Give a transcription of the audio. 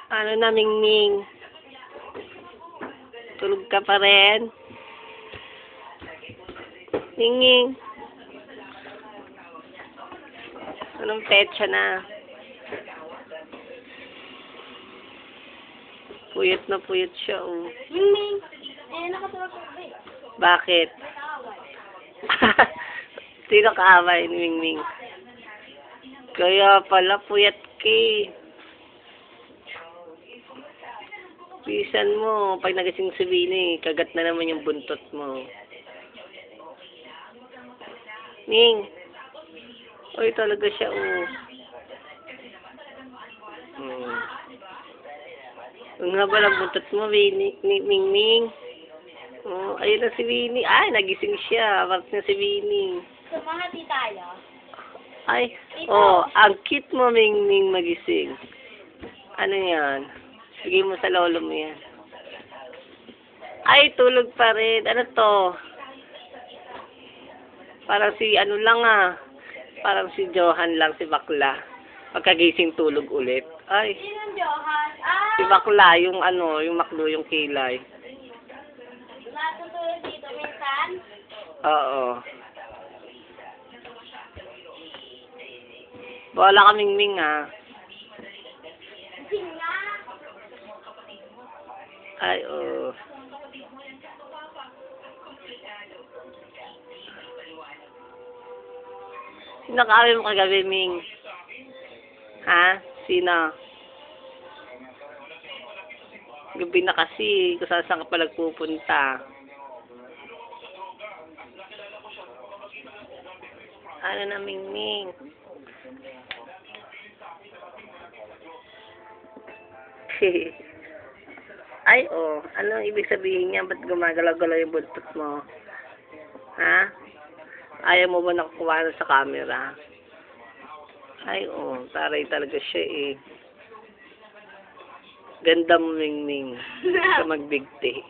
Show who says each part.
Speaker 1: Ano na, Mingming? Tulog ka pa rin? Mingming? Anong petsa na? Puyat na puyat siya, oh.
Speaker 2: Mingming! Nakatulog ko ba eh?
Speaker 1: Bakit? Sino kaaway ni Mingming? Kaya pala puyat ka eh. Pisan mo, pag nagising si Bini, kagat na naman yung buntot mo. Ming! Uy, talaga siya, oh. Ang haba ng buntot mo, Bini, Ming. Oh, ayun na si Bini. Ay, nagising siya. Bakit na si Bini?
Speaker 2: Sumahati tayo.
Speaker 1: Ay, oh, ang cute mo, Ming magising. Ano yan? Sige mo sa lolo mo yan. Ay, tulog pa rin. Ano to? Parang si ano lang ah. Parang si Johan lang, si bakla. Pagkagising tulog ulit. Ay,
Speaker 2: Sinong Johan?
Speaker 1: si bakla, yung ano, yung maklo, yung kilay.
Speaker 2: Natutulog dito minsan?
Speaker 1: Oo. Wala kaming Ming ah.
Speaker 2: Gising nga.
Speaker 1: Ay, oo. Sino kaaway mo kagabi, Ming? Ha? Sino? Gabi na kasi, kung saan ka pa nagpupunta. Ano na, Ming? Ay, oh. Ano ibig sabihin niya? Ba't gumagalaw-galaw yung buntot mo? Ha? Ayaw mo ba nakukuha sa camera? Ay, oh. Taray talaga siya eh. Ganda mo, Ming. Sa magbigti.